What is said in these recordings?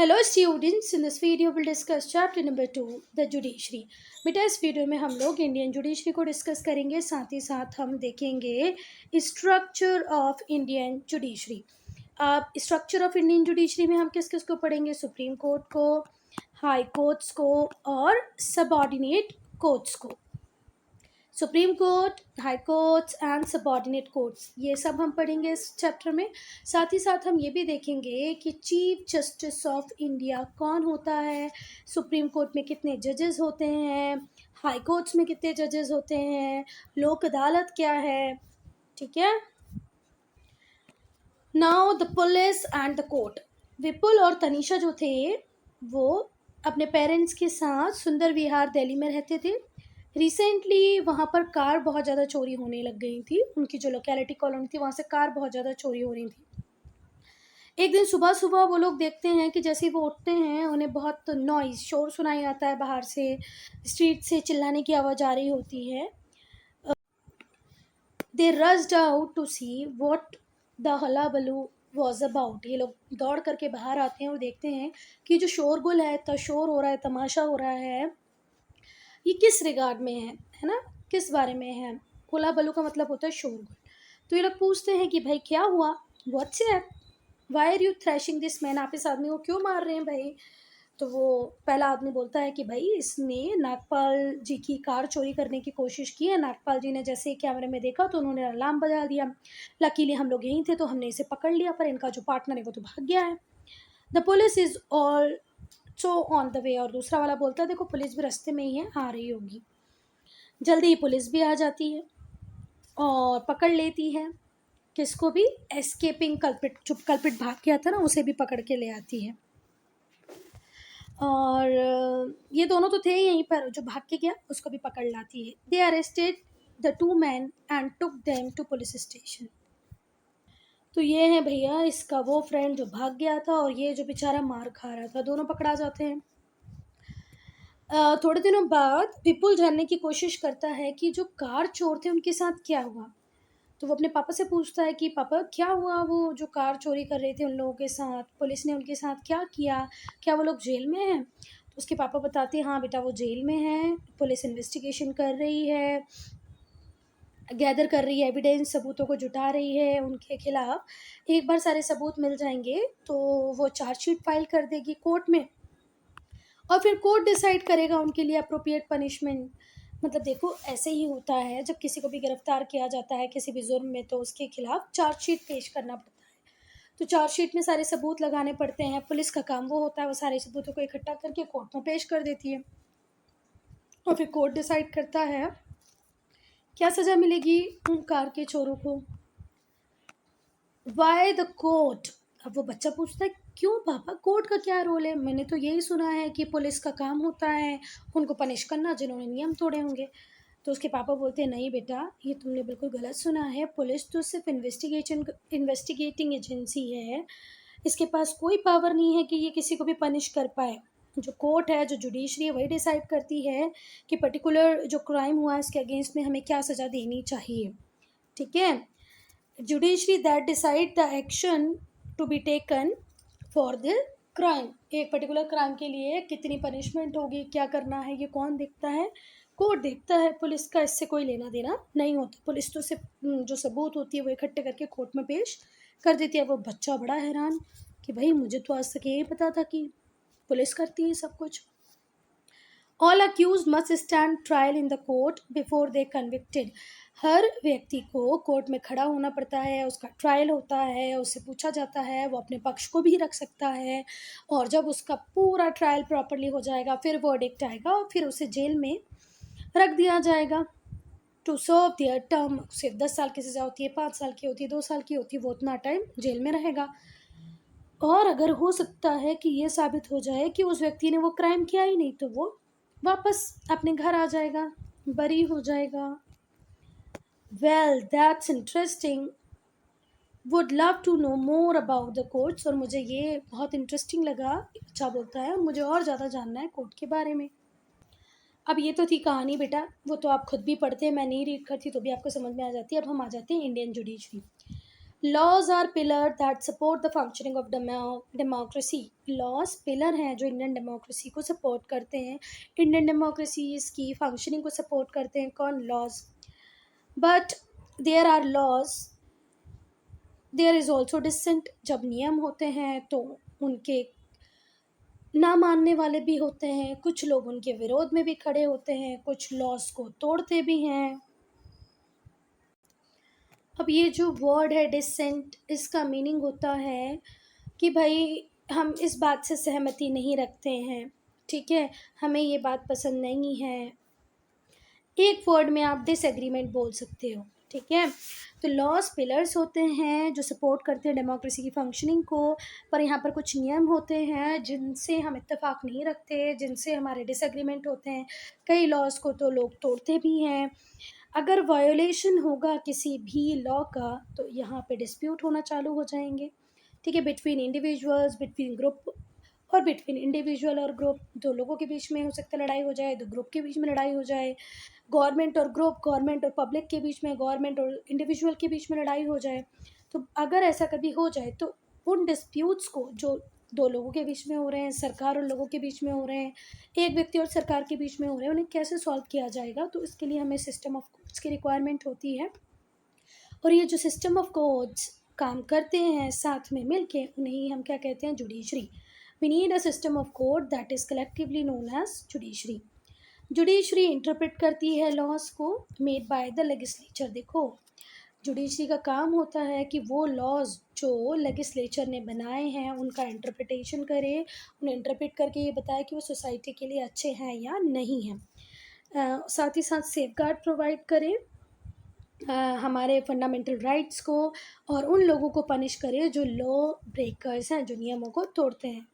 Hello students, in this video we'll discuss chapter number 2 the judiciary। बेटा इस video में हम लोग इंडियन जुडिशरी को डिस्कस करेंगे, साथ ही साथ हम देखेंगे स्ट्रक्चर ऑफ इंडियन जुडिशरी। अब स्ट्रक्चर ऑफ इंडियन जुडिशरी में हम किस किस को पढ़ेंगे? सुप्रीम कोर्ट को, हाई कोर्ट्स को और सबऑर्डिनेट कोर्ट्स को। Supreme court, high courts and subordinate courts, ये सब हम पढ़ेंगे इस चैप्टर में। साथ ही साथ हम ये भी देखेंगे कि चीफ जस्टिस ऑफ इंडिया कौन होता है, सुप्रीम कोर्ट में कितने जजेस होते हैं, हाई कोर्ट्स में कितने जजेस होते हैं, लोक अदालत क्या है। ठीक है। Now the police and the court. Vipul और तनीषा जो थे वो अपने पेरेंट्स के साथ सुंदर विहार दिल्ली में रहते थे। रिसेंटली वहाँ पर कार बहुत ज़्यादा चोरी होने लग गई थी। उनकी जो लोकेलिटी कॉलोनी थी वहाँ से कार बहुत ज़्यादा चोरी हो रही थी। एक दिन सुबह सुबह वो लोग देखते हैं कि जैसे ही वो उठते हैं उन्हें बहुत नॉइज़, शोर सुनाई आता है बाहर से, स्ट्रीट से चिल्लाने की आवाज़ आ रही होती है। They rushed out to see what the hullabaloo was about. ये लोग दौड़ करके बाहर आते हैं और देखते हैं कि जो शोरगुल है, शोर हो रहा है, तमाशा हो रहा है, ये किस रिगार्ड में है ना, किस बारे में है। हुला बलू का मतलब होता है शोरगुल। तो ये लोग पूछते हैं कि भाई क्या हुआ, what's it, why are you thrashing this man, आप इस आदमी को क्यों मार रहे हैं भाई। तो वो पहला आदमी बोलता है कि भाई इसने नागपाल जी की कार चोरी करने की कोशिश की है। नागपाल जी ने जैसे ही कैमरे में देखा तो उन्होंने अलार्म बजा दिया। लकीली हम लोग यहीं थे तो हमने इसे पकड़ लिया, पर इनका जो पार्टनर है वो तो भाग गया है। The police is all so on the way. और दूसरा वाला बोलता है देखो पुलिस भी रास्ते में ही है, आ रही होगी। जल्दी ही पुलिस भी आ जाती है और पकड़ लेती है किसको भी, एस्केपिंग कल्पिट, जो कल्पिट भाग गया था ना उसे भी पकड़ के ले आती है। और ये दोनों तो थे यहीं पर, जो भाग के गया उसको भी पकड़ लाती है। They arrested the two man and took them to police station. तो ये है भैया इसका वो फ्रेंड जो भाग गया था और ये जो बेचारा मार खा रहा था, दोनों पकड़ा जाते हैं। थोड़े दिनों बाद विपुल जानने की कोशिश करता है कि जो कार चोर थे उनके साथ क्या हुआ। तो वो अपने पापा से पूछता है कि पापा क्या हुआ, वो जो कार चोरी कर रहे थे उन लोगों के साथ, पुलिस ने उनके साथ क्या किया, क्या वो लोग जेल में हैं। तो उसके पापा बताते हैं हाँ बेटा वो जेल में हैं, पुलिस इन्वेस्टिगेशन कर रही है, गैदर कर रही है एविडेंस, सबूतों को जुटा रही है उनके खिलाफ। एक बार सारे सबूत मिल जाएंगे तो वो चार्जशीट फाइल कर देगी कोर्ट में और फिर कोर्ट डिसाइड करेगा उनके लिए अप्रोप्रिएट पनिशमेंट। मतलब देखो ऐसे ही होता है, जब किसी को भी गिरफ्तार किया जाता है किसी भी जुर्म में तो उसके खिलाफ चार्जशीट पेश करना पड़ता है। तो चार्जशीट में सारे सबूत लगाने पड़ते हैं। पुलिस का काम वो होता है, वो सारे सबूतों को इकट्ठा करके कोर्ट में पेश कर देती है और फिर कोर्ट डिसाइड करता है क्या सज़ा मिलेगी उन कार के चोरों को। Why the court. अब वो बच्चा पूछता है क्यों पापा, कोर्ट का क्या रोल है, मैंने तो यही सुना है कि पुलिस का काम होता है उनको पनिश करना जिन्होंने नियम तोड़े होंगे। तो उसके पापा बोलते हैं नहीं बेटा ये तुमने बिल्कुल गलत सुना है, पुलिस तो सिर्फ इन्वेस्टिगेटिंग एजेंसी है, इसके पास कोई पावर नहीं है कि ये किसी को भी पनिश कर पाए। जो कोर्ट है, जो जुडिशरी है, वही डिसाइड करती है कि पर्टिकुलर जो क्राइम हुआ है इसके अगेंस्ट में हमें क्या सज़ा देनी चाहिए। ठीक है। Judiciary that decide the action to be taken for the crime. एक पर्टिकुलर क्राइम के लिए कितनी पनिशमेंट होगी, क्या करना है, ये कौन देखता है? कोर्ट देखता है। पुलिस का इससे कोई लेना देना नहीं होता। पुलिस तो सिर्फ जो सबूत होती है वो इकट्ठे करके कोर्ट में पेश कर देती है। वो बच्चा बड़ा हैरान कि भाई मुझे तो आज तक यही पता था कि पुलिस करती है सब कुछ। All accused must stand trial in the court before they convicted. हर व्यक्ति को कोर्ट में खड़ा होना पड़ता है, उसका ट्रायल होता है, उससे पूछा जाता है, वो अपने पक्ष को भी रख सकता है और जब उसका पूरा ट्रायल प्रॉपरली हो जाएगा फिर वर्डिक्ट आएगा और फिर उसे जेल में रख दिया जाएगा टू सर्व देयर टर्म। सिर्फ 10 साल की सज़ा होती है, 5 साल की होती है, 2 साल की होती है, वो उतना टाइम जेल में रहेगा। और अगर हो सकता है कि ये साबित हो जाए कि उस व्यक्ति ने वो क्राइम किया ही नहीं तो वो वापस अपने घर आ जाएगा, बरी हो जाएगा। Well that's interesting, would love to know more about the courts. और मुझे ये बहुत इंटरेस्टिंग लगा, अच्छा बोलता है, और मुझे और ज़्यादा जानना है कोर्ट के बारे में। अब ये तो थी कहानी बेटा, वो तो आप खुद भी पढ़ते हैं, मैं नहीं रीड करती तो भी आपको समझ में आ जाती है। अब हम आ जाते हैं Indian judiciary. Laws are pillar that support the functioning of democracy. Laws pillar हैं जो इंडियन डेमोक्रेसी को सपोर्ट करते हैं, इंडियन डेमोक्रेसीज की फंक्शनिंग को सपोर्ट करते हैं। कौन? Laws. But there are laws, there is also dissent. जब नियम होते हैं तो उनके ना मानने वाले भी होते हैं, कुछ लोग उनके विरोध में भी खड़े होते हैं, कुछ लॉज को तोड़ते भी हैं। अब ये जो वर्ड है डिसेंट, इसका मीनिंग होता है कि भाई हम इस बात से सहमति नहीं रखते हैं, ठीक है, हमें ये बात पसंद नहीं है। एक वर्ड में आप डिसएग्रीमेंट बोल सकते हो, ठीक है। तो लॉज पिलर्स होते हैं जो सपोर्ट करते हैं डेमोक्रेसी की फंक्शनिंग को, पर यहाँ पर कुछ नियम होते हैं जिनसे हम इत्तेफाक नहीं रखते, जिनसे हमारे डिसएग्रीमेंट होते हैं। कई लॉज को तो लोग तोड़ते भी हैं। अगर वायोलेशन होगा किसी भी लॉ का तो यहाँ पे डिस्प्यूट होना चालू हो जाएंगे, ठीक है, बिटवीन इंडिविजुअल्स, बिटवीन ग्रुप, और बिटवीन इंडिविजुअल और ग्रुप। दो लोगों के बीच में हो सकता है लड़ाई हो जाए, दो ग्रुप के बीच में लड़ाई हो जाए, गवर्नमेंट और ग्रुप, गवर्नमेंट और पब्लिक के बीच में, गवर्नमेंट और इंडिविजुअल के बीच में लड़ाई हो जाए। तो अगर ऐसा कभी हो जाए तो उन डिस्प्यूट्स को जो दो लोगों के बीच में हो रहे हैं, सरकार और लोगों के बीच में हो रहे हैं, एक व्यक्ति और सरकार के बीच में हो रहे हैं, उन्हें कैसे सॉल्व किया जाएगा। तो इसके लिए हमें सिस्टम ऑफ कोर्ट्स की रिक्वायरमेंट होती है। और ये जो सिस्टम ऑफ कोर्ट्स काम करते हैं साथ में मिलके, उन्हें ही हम क्या कहते हैं? Judiciary. We need a system of court that is collectively known as judiciary. Judiciary interpret करती है लॉज को मेड बाय द लेजिस्लेचर। देखो, जुडिशरी का काम होता है कि वो लॉज जो लेजिस्लेचर ने बनाए हैं उनका इंटरप्रिटेशन करे, उन्हें इंटरप्रेट करके ये बताए कि वो सोसाइटी के लिए अच्छे हैं या नहीं हैं। साथ ही साथ सेफगार्ड प्रोवाइड करें हमारे फंडामेंटल राइट्स को, और उन लोगों को पनिश करे जो लॉ ब्रेकर्स हैं, जो नियमों को तोड़ते हैं।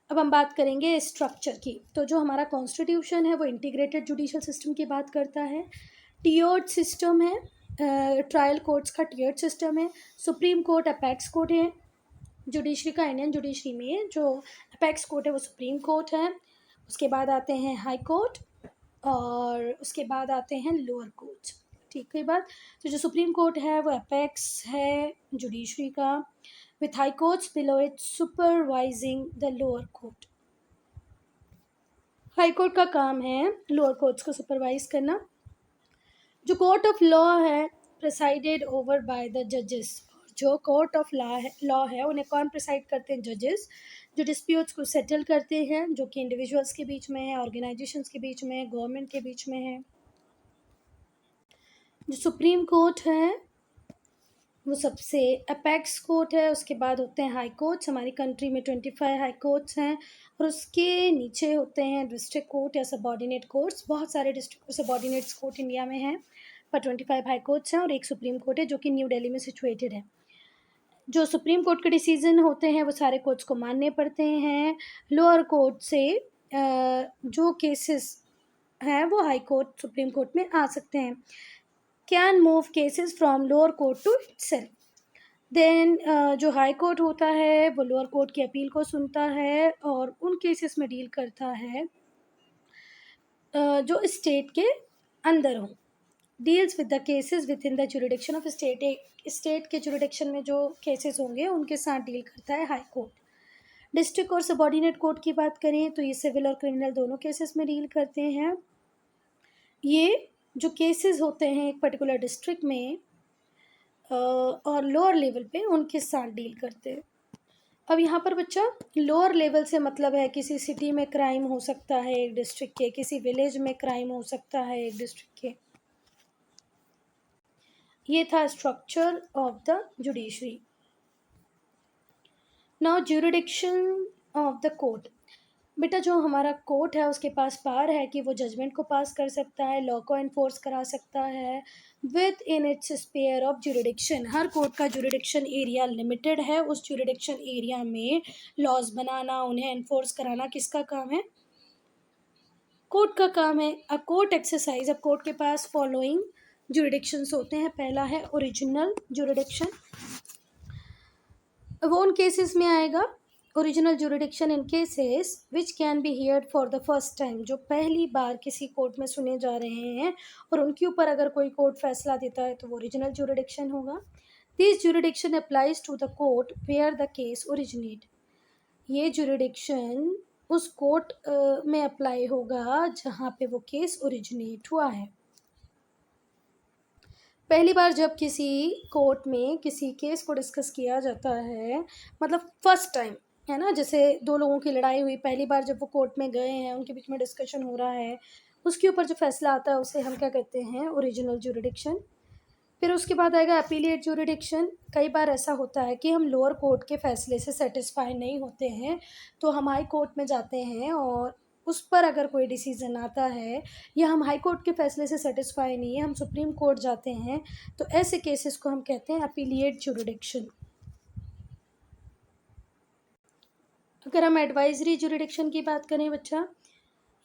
अब हम बात करेंगे स्ट्रक्चर की। तो जो हमारा कॉन्स्टिट्यूशन है वो इंटीग्रेटेड जुडिशल सिस्टम की बात करता है। टियर्ड सिस्टम है, ट्रायल कोर्ट्स का टियर्ड सिस्टम है। सुप्रीम कोर्ट, अपेक्स कोर्ट है। जुडिशरी का, इंडियन जुडिशरी में जो अपेक्स कोर्ट है वो सुप्रीम कोर्ट है। उसके बाद आते हैं हाई कोर्ट, और उसके बाद आते हैं लोअर कोर्ट, ठीक है बात। तो जो सुप्रीम कोर्ट है वो अपेक्स है जुडिशरी का, with high courts below it supervising the lower court. High court का काम है लोअर कोर्ट्स को सुपरवाइज करना। जो कोर्ट ऑफ लॉ है प्रिसाइडेड ओवर बाय द जजेस। जो कोर्ट ऑफ लॉ है उन्हें कौन प्रिसाइड करते हैं? जजेस, जो डिस्प्यूट्स को सेटल करते हैं, जो कि इंडिविजुअल्स के बीच में है, ऑर्गेनाइजेशंस के बीच में है, गवर्नमेंट के बीच में है। जो सुप्रीम कोर्ट है वो सबसे अपेक्स कोर्ट है। उसके बाद होते हैं हाई कोर्ट्स। हमारी कंट्री में 25 हाई कोर्ट्स हैं, और उसके नीचे होते हैं डिस्ट्रिक्ट कोर्ट या सबॉर्डिनेट कोर्ट्स। बहुत सारे डिस्ट्रिक्ट और सबॉर्डिनेट्स कोर्ट इंडिया में हैं, पर 25 हाई कोर्ट्स हैं और एक सुप्रीम कोर्ट है जो कि न्यू दिल्ली में सिचुएटेड है। जो सुप्रीम कोर्ट के डिसीजन होते हैं वो सारे कोर्ट्स को मानने पड़ते हैं। लोअर कोर्ट से जो केसेस हैं वो हाई कोर्ट, सुप्रीम कोर्ट में आ सकते हैं। Can move cases from lower court to itself. Then जो हाई कोर्ट होता है वो लोअर कोर्ट की अपील को सुनता है और उन केसेस में डील करता है जो स्टेट के अंदर हों। Deals with the cases with in the jurisdiction of state. एक स्टेट के जुरिडिक्शन में जो केसेस होंगे उनके साथ डील करता है हाई कोर्ट। डिस्ट्रिक्ट और सबॉर्डिनेट कोर्ट की बात करें तो ये सिविल और क्रिमिनल दोनों केसेस में डील करते हैं। ये जो केसेस होते हैं एक पर्टिकुलर डिस्ट्रिक्ट में और लोअर लेवल पे उनके साथ डील करते हैं। अब यहाँ पर बच्चा लोअर लेवल से मतलब है किसी सिटी में क्राइम हो सकता है एक डिस्ट्रिक्ट के, किसी विलेज में क्राइम हो सकता है एक डिस्ट्रिक्ट के। ये था structure of the judiciary. Now jurisdiction of the court. बेटा जो हमारा कोर्ट है उसके पास पावर है कि वो जजमेंट को पास कर सकता है, लॉ को इन्फोर्स करा सकता है with in its sphere of jurisdiction. Her court का ज्यूरिडिक्शन एरिया लिमिटेड है। उस ज्यूरिडिक्शन एरिया में लॉज बनाना, उन्हें इन्फोर्स कराना किसका काम है? कोर्ट का काम है। अ कोर्ट एक्सरसाइज, अब कोर्ट के पास फॉलोइंग ज्यूरिडिक्शंस होते हैं। पहला है ओरिजिनल ज्यूरिडिक्शन, वो उन केसेस में आएगा। Original jurisdiction in cases which can be heard for the first time, जो पहली बार किसी कोर्ट में सुने जा रहे हैं और उनके ऊपर अगर कोई कोर्ट फैसला देता है तो वो ओरिजिनल जुरिडिक्शन होगा। This jurisdiction applies to the court where the case originate. ये जुरिडिक्शन उस कोर्ट में अप्लाई होगा जहाँ पे वो केस ओरिजिनेट हुआ है। पहली बार जब किसी कोर्ट में किसी केस को डिस्कस किया जाता है, मतलब फर्स्ट टाइम, है ना, जैसे दो लोगों की लड़ाई हुई, पहली बार जब वो कोर्ट में गए हैं, उनके बीच में डिस्कशन हो रहा है, उसके ऊपर जो फैसला आता है उसे हम क्या कहते हैं, ओरिजिनल जुरिडिक्शन। फिर उसके बाद आएगा अपीलिएट जुरिडिक्शन। कई बार ऐसा होता है कि हम लोअर कोर्ट के फैसले से सेटिस्फाई नहीं होते हैं, तो हम हाई कोर्ट में जाते हैं और उस पर अगर कोई डिसीज़न आता है, या हम हाई कोर्ट के फैसले से सेटिस्फाई नहीं है, हम सुप्रीम कोर्ट जाते हैं, तो ऐसे केसेस को हम कहते हैं अपीलिएट जुरिडिक्शन। अगर हम एडवाइजरी जुरिडिक्शन की बात करें बच्चा,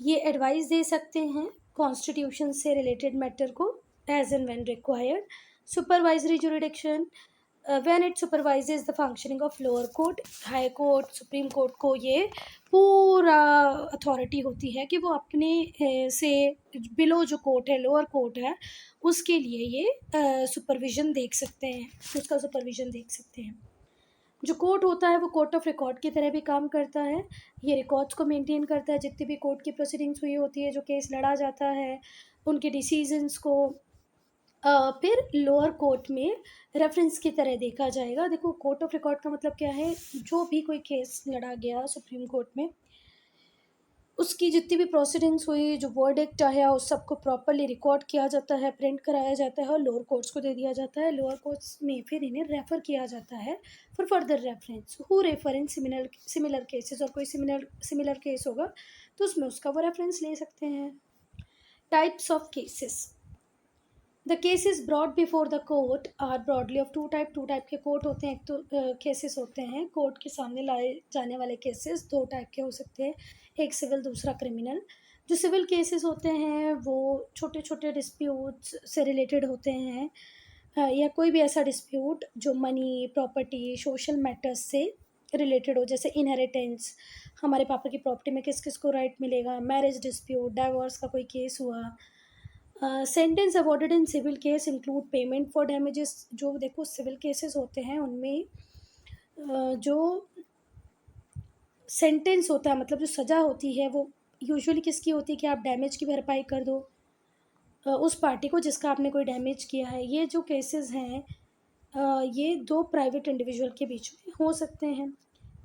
ये एडवाइस दे सकते हैं कॉन्स्टिट्यूशन से रिलेटेड मैटर को as and when required. Supervisory jurisdiction, when it supervises the functioning of lower court. High court, supreme court को ये पूरा अथॉरिटी होती है कि वो अपने से बिलो जो कोर्ट है, लोअर कोर्ट है, उसके लिए ये सुपरविज़न देख सकते हैं, उसका सुपरविज़न देख सकते हैं। जो कोर्ट होता है वो कोर्ट ऑफ रिकॉर्ड की तरह भी काम करता है। ये रिकॉर्ड्स को मेंटेन करता है, जितनी भी कोर्ट की प्रोसीडिंग्स हुई होती है, जो केस लड़ा जाता है, उनके डिसीजंस को फिर लोअर कोर्ट में रेफरेंस की तरह देखा जाएगा। देखो, कोर्ट ऑफ रिकॉर्ड का मतलब क्या है, जो भी कोई केस लड़ा गया सुप्रीम कोर्ट में, उसकी जितनी भी प्रोसीडिंग्स हुई, जो वर्डिक्ट आया, उस सबको प्रॉपर्ली रिकॉर्ड किया जाता है, प्रिंट कराया जाता है और लोअर कोर्ट्स को दे दिया जाता है। लोअर कोर्ट्स में फिर इन्हें रेफ़र किया जाता है for further reference. Who refer in similar cases, और कोई सिमिलर केस होगा तो उसमें उसका वो रेफरेंस ले सकते हैं। Types of cases. The cases brought before the court are broadly of two type के कोर्ट होते हैं। एक तो केसेस होते हैं, कोर्ट के सामने लाए जाने वाले केसेस दो टाइप के हो सकते हैं, एक सिविल, दूसरा क्रिमिनल। जो सिविल केसेस होते हैं वो छोटे छोटे डिस्प्यूट्स से रिलेटेड होते हैं, या कोई भी ऐसा डिस्प्यूट जो मनी, प्रॉपर्टी, सोशल मैटर्स से रिलेटेड हो, जैसे इनहेरिटेंस, हमारे पापा की प्रॉपर्टी में किस किस को राइट मिलेगा, मैरिज डिस्प्यूट, डाइवोर्स का कोई केस हुआ। Sentence awarded in civil case include payment for damages. जो देखो सिविल केसेस होते हैं उनमें जो सेंटेंस होता है, मतलब जो सज़ा होती है, वो यूजुअली किसकी होती है कि आप डैमेज की भरपाई कर दो उस पार्टी को जिसका आपने कोई डैमेज किया है। ये जो केसेस हैं ये दो प्राइवेट इंडिविजुअल के बीच में हो सकते हैं।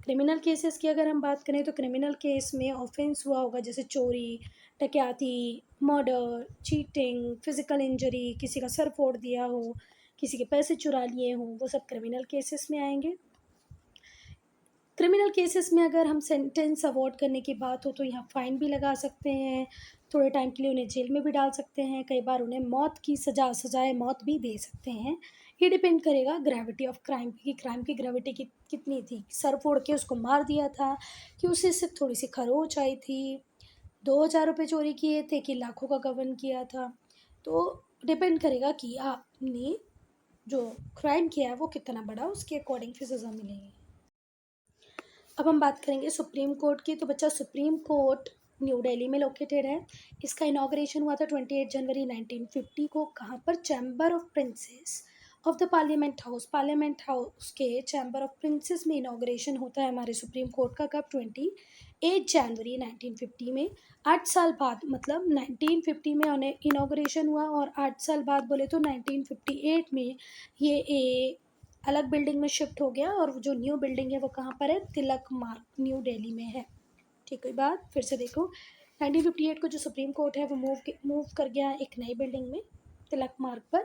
क्रिमिनल केसेस की अगर हम बात करें तो क्रिमिनल केस में ऑफेंस हुआ होगा, जैसे चोरी, डकैती, मर्डर, चीटिंग, फिजिकल इंजरी, किसी का सर फोड़ दिया हो, किसी के पैसे चुरा लिए हों, वो सब क्रिमिनल केसेस में आएंगे। क्रिमिनल केसेस में अगर हम सेंटेंस अवॉर्ड करने की बात हो तो यहाँ फ़ाइन भी लगा सकते हैं, थोड़े टाइम के लिए उन्हें जेल में भी डाल सकते हैं, कई बार उन्हें मौत की सजाए मौत भी दे सकते हैं। ये डिपेंड करेगा ग्रेविटी ऑफ क्राइम की, क्राइम की ग्रेविटी कितनी थी। सर फोड़ के उसको मार दिया था कि उसे सिर्फ थोड़ी सी खरोच आई थी, 2,000 रुपये चोरी किए थे कि लाखों का गबन किया था, तो डिपेंड करेगा कि आपने जो क्राइम किया है वो कितना बड़ा, उसके अकॉर्डिंग फिर सज़ा मिलेगी। अब हम बात करेंगे सुप्रीम कोर्ट की। तो बच्चा, सुप्रीम कोर्ट न्यू दिल्ली में लोकेटेड है। इसका इनाग्रेशन हुआ था 28 जनवरी 1950 को। कहाँ पर? Chamber of princess of the parliament house के चैम्बर ऑफ प्रिंसेस में इनाग्रेशन होता है हमारे सुप्रीम कोर्ट का। कब? 28 जनवरी 1950 में। 8 साल बाद, मतलब 1950 में उन्हें इनाग्रेशन हुआ और 8 साल बाद बोले तो 1958 में ये अलग बिल्डिंग में शिफ्ट हो गया, और जो न्यू बिल्डिंग है वो कहाँ पर है? तिलक मार्ग, न्यू दिल्ली में है। ठीक है, बात फिर से देखो, 1958 को जो सुप्रीम कोर्ट है वो मूव कर गया एक नई बिल्डिंग में, तिलक मार्ग पर।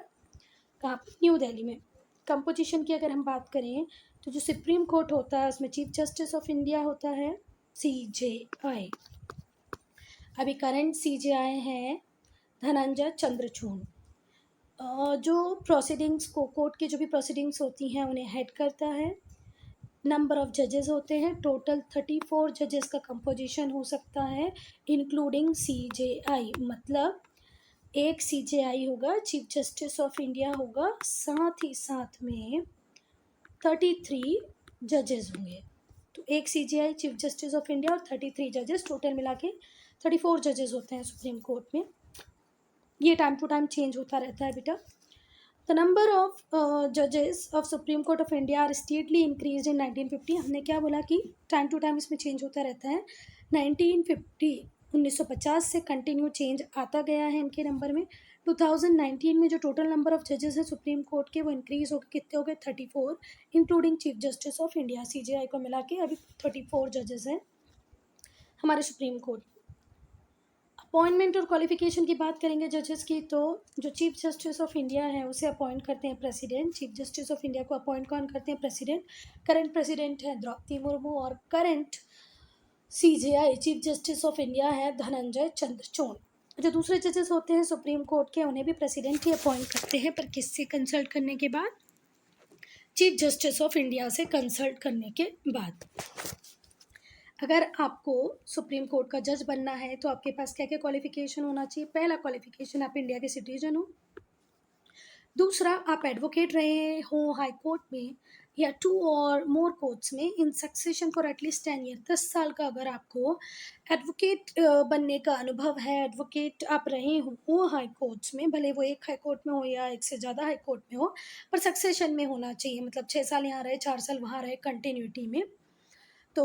कहाँ पर? न्यू दिल्ली में। कंपोजिशन की अगर हम बात करें तो जो सुप्रीम कोर्ट होता है उसमें चीफ जस्टिस ऑफ इंडिया होता है, CJI। अभी करंट CJI हैं धनंजय चंद्रचूड़। जो प्रोसीडिंग्स को, कोर्ट की जो भी प्रोसीडिंग्स होती हैं उन्हें हेड करता है। नंबर ऑफ़ जजेस होते हैं टोटल 34 जजेस का कंपोजिशन हो सकता है, इंक्लूडिंग CJI। मतलब एक CJI होगा, चीफ जस्टिस ऑफ इंडिया होगा, साथ ही साथ में 33 जजेस होंगे। तो एक CJI, chief justice of India, और 33 जजेस, टोटल मिला के 34 जजेस होते हैं सुप्रीम कोर्ट में। ये टाइम टू टाइम चेंज होता रहता है बेटा। द द नंबर ऑफ जजेस of supreme court of India are stately increase in 1950। हमने क्या बोला कि टाइम टू टाइम इसमें चेंज होता रहता है। 1950 1950 से कंटिन्यू चेंज आता गया है इनके नंबर में। 2019 में जो टोटल नंबर ऑफ जजेस हैं सुप्रीम कोर्ट के वो इंक्रीज होकर कितने हो गए 34, including chief justice of India. CJI को मिला के अभी 34 जजेस हैं हमारे सुप्रीम कोर्ट। अपॉइंटमेंट और क्वालिफिकेशन की बात करेंगे जजेस की, तो जो चीफ जस्टिस ऑफ इंडिया है उसे अपॉइंट करते हैं president. Chief justice of India को अपॉइंट कौन करते हैं? प्रेसिडेंट। करंट प्रेसिडेंट है द्रौपदी मुर्मू और current CJI chief justice of India है धनंजय चंद्रचूड़। जो दूसरे जजेस होते हैं सुप्रीम कोर्ट के उन्हें भी प्रेसिडेंट ही अपॉइंट करते हैं, पर किससे कंसल्ट करने के बाद? चीफ जस्टिस ऑफ इंडिया से कंसल्ट करने के बाद। अगर आपको सुप्रीम कोर्ट का जज बनना है तो आपके पास क्या क्या क्वालिफिकेशन होना चाहिए? पहला क्वालिफिकेशन, आप इंडिया के सिटीजन हो। दूसरा, आप एडवोकेट रहे हो हाई कोर्ट में या 2 और मोर कोर्ट्स में इन सक्सेशन फॉर एटलीस्ट 10 ईयर। 10 साल का अगर आपको एडवोकेट बनने का अनुभव है, एडवोकेट आप रहे हो हाई कोर्ट्स में, भले वो एक हाई कोर्ट में हो या एक से ज़्यादा हाई कोर्ट में हो, पर सक्सेशन में होना चाहिए। मतलब 6 साल यहाँ रहे, 4 साल वहाँ रहे, कंटिन्यूटी में, तो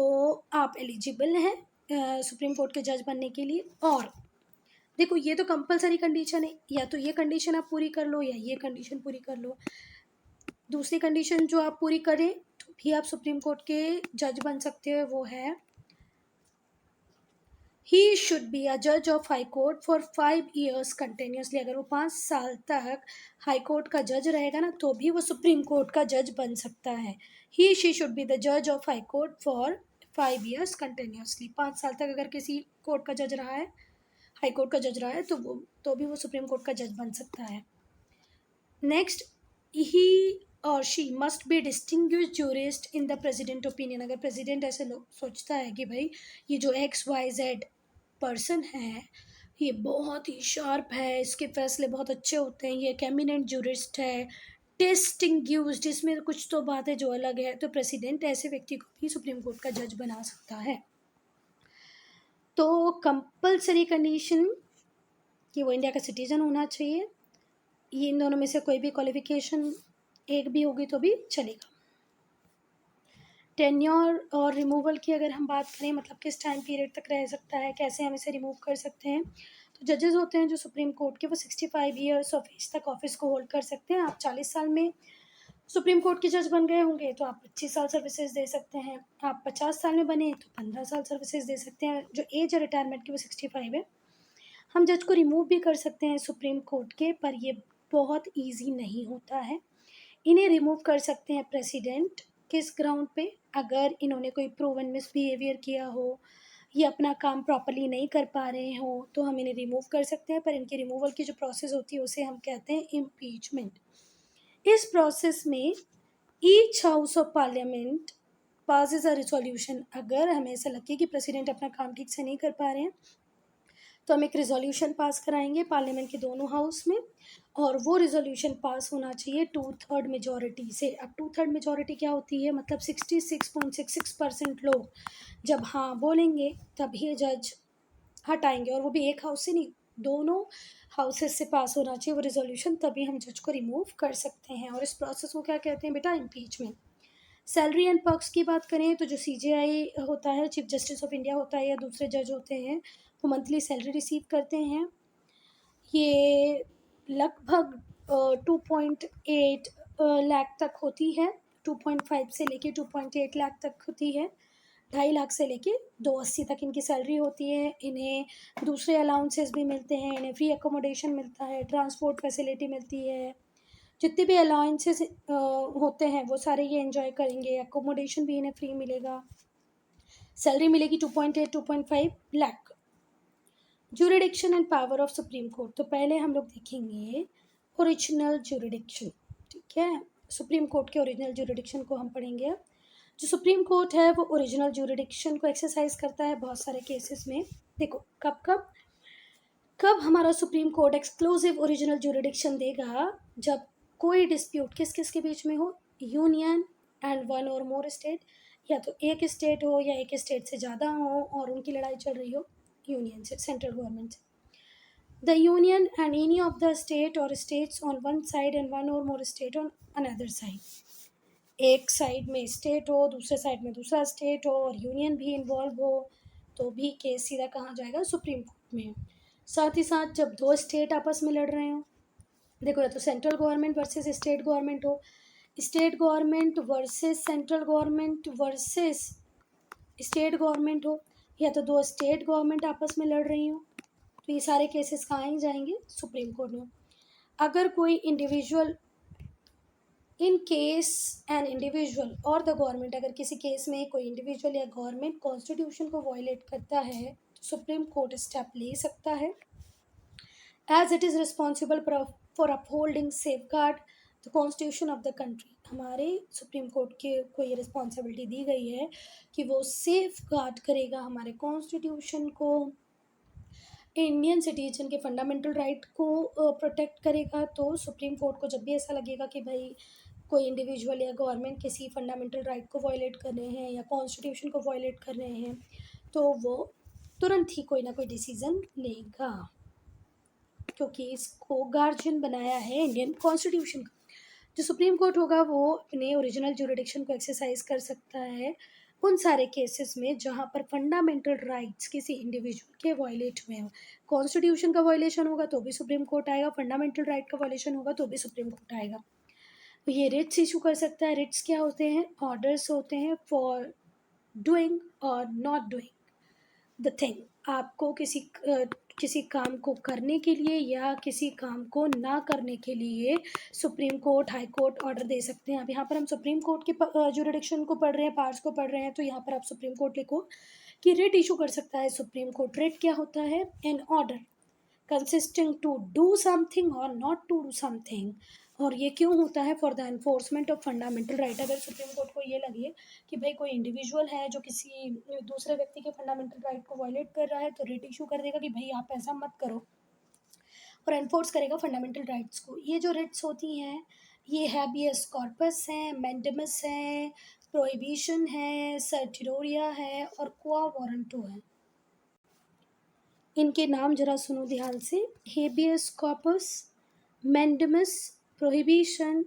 आप एलिजिबल हैं सुप्रीम कोर्ट के जज बनने के लिए। और देखो, ये तो कंपलसरी कंडीशन है, या तो ये कंडीशन आप पूरी कर लो या ये कंडीशन पूरी कर लो। दूसरी कंडीशन जो आप पूरी करें तो भी आप सुप्रीम कोर्ट के जज बन सकते हो, वो है ही शुड बी अ जज of high court for 5 years continuously. अगर वो 5 साल तक हाई कोर्ट का जज रहेगा ना तो भी वो सुप्रीम कोर्ट का जज बन सकता है। ही शी शुड बी द जज of high court for 5 years continuously. 5 साल तक अगर किसी कोर्ट का जज रहा है, हाई कोर्ट का जज रहा है, तो भी वो सुप्रीम कोर्ट का जज बन सकता है। नेक्स्ट, ही और she must be distinguished jurist in the president opinion. अगर प्रेसिडेंट ऐसे सोचता है कि भाई ये जो XYZ पर्सन है ये बहुत ही शार्प है, इसके फैसले बहुत अच्छे होते हैं, ये एक एमिनेंट जूरिस्ट है, डिस्टिंग्विश्ड, इसमें कुछ तो बात है जो अलग है, तो प्रेसिडेंट ऐसे व्यक्ति को भी सुप्रीम कोर्ट का जज बना सकता है। तो कंपलसरी कंडीशन कि वो इंडिया का सिटीजन होना चाहिए। ये इन दोनों में से कोई भी क्वालिफिकेशन एक भी होगी तो भी चलेगा। टेन्योर और रिमूवल की अगर हम बात करें, मतलब किस टाइम पीरियड तक रह सकता है, कैसे हम इसे रिमूव कर सकते हैं, तो जजेस होते हैं जो सुप्रीम कोर्ट के, वो 65 years ऑफ एज तक ऑफिस को होल्ड कर सकते हैं। आप 40 साल में सुप्रीम कोर्ट के जज बन गए होंगे तो आप 25 साल सर्विसेज दे सकते हैं। आप 50 साल में बने तो 15 साल सर्विसेज दे सकते हैं। जो एज है रिटायरमेंट की वो 65 है। हम जज को रिमूव भी कर सकते हैं सुप्रीम कोर्ट के, पर ये बहुत ईजी नहीं होता है। इन्हें रिमूव कर सकते हैं प्रेसिडेंट। किस ग्राउंड पे? अगर इन्होंने कोई प्रूवन मिसबिहेवियर किया हो या अपना काम प्रॉपर्ली नहीं कर पा रहे हो तो हम इन्हें रिमूव कर सकते हैं, पर इनके रिमूवल की जो प्रोसेस होती है उसे हम कहते हैं इम्पीचमेंट। इस प्रोसेस में each house of parliament passes a resolution. अगर हमें ऐसा लगे कि प्रेसिडेंट अपना काम ठीक से नहीं कर पा रहे हैं तो हम एक रिजोल्यूशन पास कराएंगे पार्लियामेंट के दोनों हाउस में, और वो रिजोल्यूशन पास होना चाहिए 2/3 मेजॉरिटी से। अब 2/3 मेजॉरिटी क्या होती है? मतलब 66.66% लोग जब हाँ बोलेंगे तभी जज हटाएंगे, और वो भी एक हाउस से नहीं, दोनों हाउसेस से पास होना चाहिए वो रिजोल्यूशन, तभी हम जज को रिमूव कर सकते हैं। और इस प्रोसेस को क्या कहते हैं बेटा? इम्पीचमेंट। सैलरी एंड पर्क्स की बात करें तो जो CJI होता है, चीफ जस्टिस ऑफ इंडिया होता है, या दूसरे जज होते हैं, वो मंथली सैलरी रिसीव करते हैं। ये लगभग 2.8 लाख तक होती है। 2.5 से लेके 2.8 लाख तक होती है। 2.5 लाख से लेके 280 तक इनकी सैलरी होती है। इन्हें दूसरे अलाउंसेस भी मिलते हैं, इन्हें फ्री अकोमोडेशन मिलता है, ट्रांसपोर्ट फैसिलिटी मिलती है, जितने भी अलाउंसेस होते हैं वो सारे ये एंजॉय करेंगे। अकोमोडेशन भी इन्हें फ्री मिलेगा। सैलरी मिलेगी 2.8 2.5 lakh. Jurisdiction and power of supreme court, तो पहले हम लोग देखेंगे ओरिजिनल ज्यूरिडिक्शन। ठीक है, सुप्रीम कोर्ट के ओरिजिनल ज्यूरिडिक्शन को हम पढ़ेंगे। जो सुप्रीम कोर्ट है वो ओरिजिनल ज्यूरिडिक्शन को एक्सरसाइज करता है बहुत सारे केसेस में। देखो, कब कब कब हमारा supreme court exclusive original jurisdiction देगा? जब कोई डिस्प्यूट किस किस के बीच में हो? यूनियन एंड 1 और मोर स्टेट, या तो एक स्टेट हो या एक स्टेट से ज़्यादा हो और उनकी लड़ाई चल रही हो यूनियन से, सेंट्रल गवर्नमेंट से। The union and any of the state or states on one side and one or more state on another side. एक साइड में स्टेट हो, दूसरे साइड में दूसरा स्टेट हो और यूनियन भी इन्वॉल्व हो, तो भी केस सीधा कहाँ जाएगा, सुप्रीम कोर्ट में। साथ ही साथ जब दो स्टेट आपस में लड़ रहे हो, देखो या तो central government versus state government हो, state government versus central government versus state government हो, या तो दो स्टेट गवर्नमेंट आपस में लड़ रही हो, तो ये सारे केसेस कहाँ ही जाएंगे, सुप्रीम कोर्ट में। अगर कोई individual, in case an individual और द गवर्नमेंट, अगर किसी केस में कोई इंडिविजुअल या गवर्नमेंट कॉन्स्टिट्यूशन को वायलेट करता है तो सुप्रीम कोर्ट स्टेप ले सकता है, as it is responsible for upholding safeguard the constitution of the country. हमारे सुप्रीम कोर्ट के को ये रिस्पॉन्सिबिलिटी दी गई है कि वो सेफ गार्ड करेगा हमारे कॉन्स्टिट्यूशन को, इंडियन सिटीजन के फंडामेंटल राइट को प्रोटेक्ट करेगा। तो सुप्रीम कोर्ट को जब भी ऐसा लगेगा कि भाई कोई इंडिविजुअल या गवर्नमेंट किसी फंडामेंटल राइट को वायलेट कर रहे हैं या कॉन्स्टिट्यूशन को वायलेट कर रहे हैं, तो वो तुरंत ही कोई ना कोई डिसीज़न लेगा, क्योंकि इसको गार्जियन बनाया है इंडियन कॉन्स्टिट्यूशन का। जो सुप्रीम कोर्ट होगा वो अपने ओरिजिनल ज्यूरिडिक्शन को एक्सरसाइज कर सकता है उन सारे केसेस में जहाँ पर फंडामेंटल राइट्स किसी इंडिविजुअल के वायलेट में हो। कॉन्स्टिट्यूशन का वायलेशन होगा तो भी सुप्रीम कोर्ट आएगा, फंडामेंटल राइट का वायलेशन होगा तो भी सुप्रीम कोर्ट आएगा। तो ये रिट्स इशू कर सकता है। रिट्स क्या होते हैं, ऑर्डर्स होते हैं फॉर डूइंग और नॉट डूइंग द थिंग। आपको किसी काम को करने के लिए या किसी काम को ना करने के लिए supreme court, high court order दे सकते हैं। अब यहाँ पर हम सुप्रीम कोर्ट के जुरिडिक्शन को पढ़ रहे हैं, पार्ट्स को पढ़ रहे हैं, तो यहाँ पर आप सुप्रीम कोर्ट लिखो कि रिट इशू कर सकता है सुप्रीम कोर्ट। रिट क्या होता है, an order consisting to do something और नॉट टू डू समथिंग। और ये क्यों होता है, for the enforcement of fundamental right. अगर सुप्रीम कोर्ट को ये लगे कि भाई कोई इंडिविजुअल है जो किसी दूसरे व्यक्ति के फंडामेंटल राइट को वायलेट कर रहा है, तो रिट इशू कर देगा कि भाई आप ऐसा मत करो, और एनफोर्स करेगा फंडामेंटल राइट्स को। ये जो रिट्स होती हैं ये हैबियस कॉर्पस है, मैंडेमस है, प्रोहिबिशन है, सर्टिरोरिया है और क्वा वारंटो है। इनके नाम जरा सुनो ध्यान से, हेबियस कॉर्पस, मैंडेमस, प्रोहिबिशन,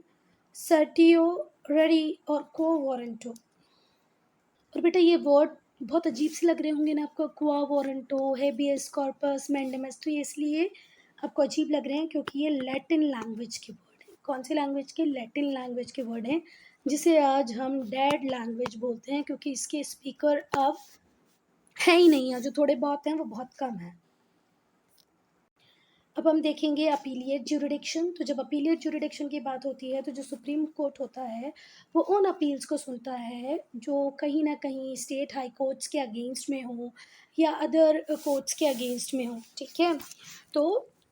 सर्टियोररी और क्वा वारंटो। और बेटा ये वर्ड बहुत अजीब से लग रहे होंगे ना आपको, क्वा वारंटो, हेबियस कॉर्पस, मैंडेमस। तो ये इसलिए आपको अजीब लग रहे हैं क्योंकि ये लैटिन लैंग्वेज के वर्ड हैं। कौन सी लैंग्वेज के, लैटिन लैंग्वेज के वर्ड हैं, जिसे आज हम डेड लैंग्वेज बोलते हैं, क्योंकि इसके स्पीकर अब है ही नहीं है, जो थोड़े बहुत हैं वो बहुत कम है। अब हम देखेंगे अपीलिएट ज्यूरिडिक्शन। तो जब अपीलिएट ज्यूरिडिक्शन की बात होती है तो जो सुप्रीम कोर्ट होता है वो उन अपील्स को सुनता है जो कहीं ना कहीं स्टेट हाई कोर्ट्स के अगेंस्ट में हो या अदर कोर्ट्स के अगेंस्ट में हो, ठीक है। तो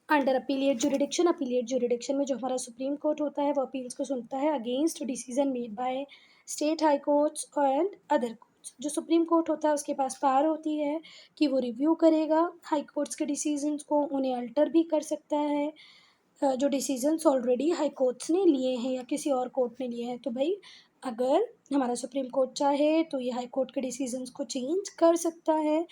अंडर अपीलिएट ज्यूरिडिक्शन में जो हमारा सुप्रीम कोर्ट होता है वो अपील्स को सुनता है against decision made by state high courts and other courts. जो सुप्रीम कोर्ट होता है उसके पास पावर होती है कि वो रिव्यू करेगा हाई कोर्ट्स के डिसीजंस को, उन्हें अल्टर भी कर सकता है जो डिसीजंस ऑलरेडी हाई कोर्ट्स ने लिए हैं या किसी और कोर्ट ने लिए हैं। तो भाई अगर हमारा सुप्रीम कोर्ट चाहे तो ये हाई कोर्ट के डिसीजंस को चेंज कर सकता है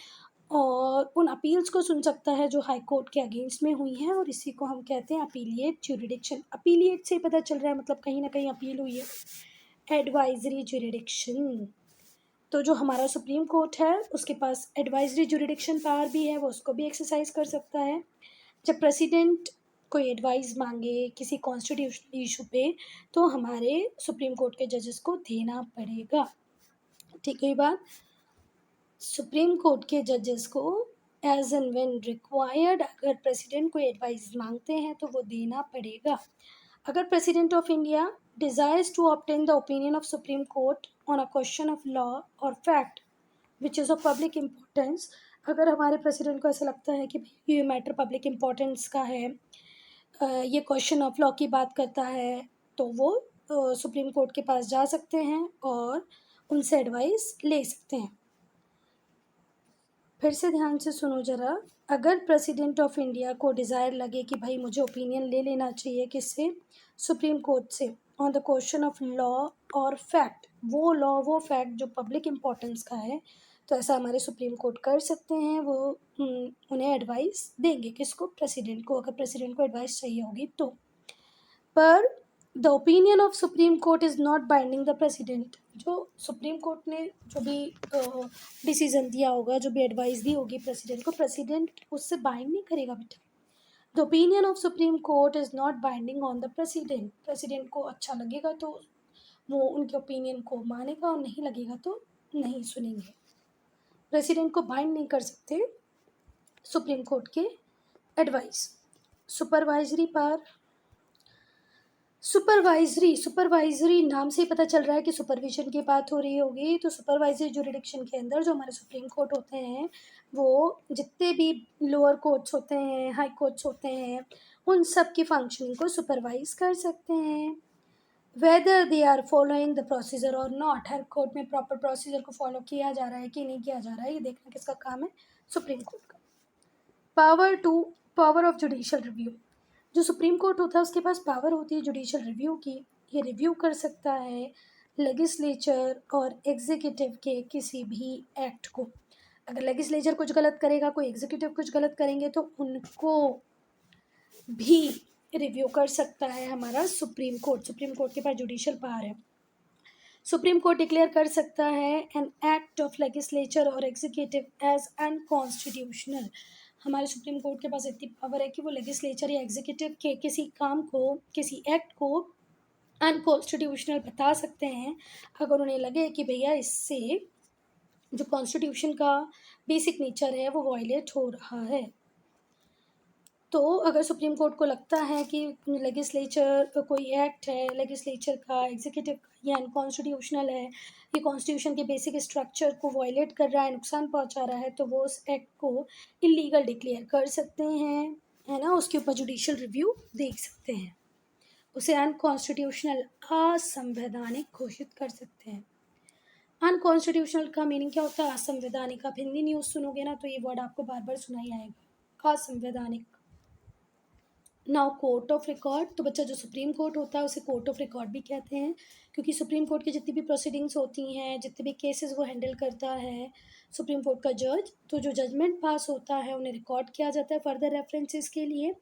और उन अपील्स को सुन सकता है जो हाई कोर्ट के अगेंस्ट में हुई हैं, और इसी को हम कहते हैं अपीलिएट ज्यूरिडिक्शन। अपीलिएट से पता चल रहा है मतलब कहीं ना कहीं अपील हुई है। एडवाइजरी ज्यूरिडिक्शन, तो जो हमारा सुप्रीम कोर्ट है उसके पास एडवाइजरी ज्यूरिडिक्शन पावर भी है, वो उसको भी एक्सरसाइज कर सकता है। जब प्रेसिडेंट कोई एडवाइस मांगे किसी कॉन्स्टिट्यूशनल इशू पे तो हमारे सुप्रीम कोर्ट के जजेस को देना पड़ेगा, ठीक है बात। सुप्रीम कोर्ट के जजेस को एज एंड व्हेन रिक्वायर्ड अगर प्रेसिडेंट कोई एडवाइस मांगते हैं तो वो देना पड़ेगा। अगर president of India desires to obtain the opinion of Supreme Court on a question of law or fact which is of public importance, अगर हमारे प्रेसिडेंट को ऐसा लगता है कि ये मैटर पब्लिक इम्पोर्टेंस का है, ये क्वेश्चन ऑफ लॉ की बात करता है, तो वो सुप्रीम कोर्ट के पास जा सकते हैं और उनसे एडवाइस ले सकते हैं। फिर से ध्यान से सुनो ज़रा, अगर प्रेसिडेंट ऑफ इंडिया को डिज़ायर लगे कि भाई मुझे ओपिनियन ले लेना चाहिए किससे, सुप्रीम कोर्ट से, on the question of law और फैक्ट, वो लॉ वो फैक्ट जो पब्लिक इम्पोर्टेंस का है, तो ऐसा हमारे सुप्रीम कोर्ट कर सकते हैं, वो उन्हें एडवाइस देंगे, किसको, प्रेसिडेंट को, अगर प्रेसिडेंट को एडवाइस चाहिए होगी तो। पर the opinion of supreme court is not binding the president. जो सुप्रीम कोर्ट ने जो भी डिसीजन दिया होगा, जो भी एडवाइस दी होगी प्रेसिडेंट को, प्रेसिडेंट उससे बाइंड नहीं करेगा बेटा। The opinion of supreme court is not binding on the president. President को अच्छा लगेगा तो वो उनके ओपिनियन को मानेगा, और नहीं लगेगा तो नहीं सुनेंगे। प्रेसिडेंट को बाइंड नहीं कर सकते सुप्रीम कोर्ट के एडवाइस। सुपरवाइजरी पावर, सुपरवाइजरी नाम से ही पता चल रहा है कि सुपरविजन की बात हो रही होगी। तो सुपरवाइजरी जुरिडिक्शन के अंदर जो हमारे सुप्रीम कोर्ट होते हैं, वो जितने भी लोअर कोर्ट्स होते हैं, हाई कोर्ट्स होते हैं, उन सब की फंक्शनिंग को सुपरवाइज कर सकते हैं, whether they are following the procedure और नॉट। हर कोर्ट में प्रॉपर प्रोसीजर को फॉलो किया जा रहा है कि नहीं किया जा रहा है, ये देखना किसका काम है, सुप्रीम कोर्ट का। पावर ऑफ जुडिशियल रिव्यू, जो सुप्रीम कोर्ट होता है उसके पास पावर होती है जुडिशियल रिव्यू की। ये रिव्यू कर सकता है लेजिस्लेचर और एग्जीक्यूटिव के किसी भी एक्ट को। अगर लेजिस्लेचर कुछ गलत करेगा, कोई एग्जीक्यूटिव कुछ गलत करेंगे, तो उनको भी रिव्यू कर सकता है हमारा सुप्रीम कोर्ट। सुप्रीम कोर्ट के पास जुडिशियल पावर है। सुप्रीम कोर्ट डिक्लेयर कर सकता है एन एक्ट ऑफ लेजिस्लेचर और एग्जीक्यूटिव एज अनकॉन्स्टिट्यूशनल। हमारे सुप्रीम कोर्ट के पास इतनी पावर है कि वो लेजिस्लेचर या एग्जीक्यूटिव के किसी काम को, किसी एक्ट को अनकॉन्स्टिट्यूशनल बता सकते हैं, अगर उन्हें लगे कि भैया इससे जो कॉन्स्टिट्यूशन का बेसिक नेचर है वो वायलेट हो रहा है। तो अगर सुप्रीम कोर्ट को लगता है कि लेजिस्लेचर कोई एक्ट है लेजिस्लेचर का, एग्जीक्यूटिव का, ये अनकॉन्स्टिट्यूशनल है, ये कॉन्स्टिट्यूशन के बेसिक स्ट्रक्चर को वायलेट कर रहा है, नुकसान पहुंचा रहा है, तो वो उस एक्ट को इलीगल डिक्लेयर कर सकते हैं, है ना, उसके ऊपर जुडिशियल रिव्यू देख सकते हैं, उसे अनकॉन्स्टिट्यूशनल, असंवैधानिक घोषित कर सकते हैं। अनकॉन्स्टिट्यूशनल का मीनिंग क्या होता है? असंवैधानिक। आप हिंदी न्यूज़ सुनोगे ना तो ये वर्ड आपको बार बार सुनाई आएगा, असंवैधानिक। नाउ कोर्ट ऑफ रिकॉर्ड, तो बच्चा जो सुप्रीम कोर्ट होता है उसे कोर्ट ऑफ रिकॉर्ड भी कहते हैं, क्योंकि सुप्रीम कोर्ट की जितनी भी प्रोसीडिंग्स होती हैं, जितने भी केसेस वो हैंडल करता है सुप्रीम कोर्ट का जज, तो जो जजमेंट पास होता है उन्हें रिकॉर्ड किया जाता है फर्दर रेफरेंसेस के लिए।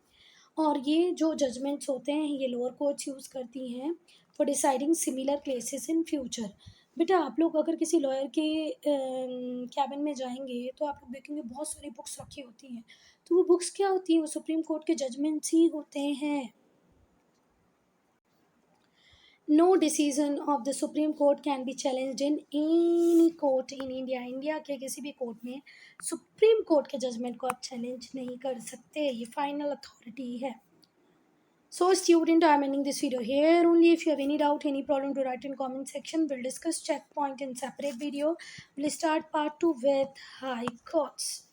और ये जो जजमेंट्स होते हैं ये लोअर कोर्ट्स यूज़ करती हैं for deciding similar cases in future. बेटा आप लोग अगर किसी लॉयर के कैबिन में जाएंगे तो आप लोग देखेंगे बहुत सारी बुक्स रखी होती हैं, तो वो बुक्स क्या होती हैं? वो सुप्रीम कोर्ट के जजमेंट्स ही होते हैं। No decision of the supreme court can be challenged in any court in India. India के किसी भी कोर्ट में सुप्रीम कोर्ट के जजमेंट को आप चैलेंज नहीं कर सकते, ये फाइनल अथॉरिटी है। So student, I am ending this video here only. If you have any doubt, any problem, to write in comment section. We'll discuss checkpoint in separate video. We'll start part 2 with high courts.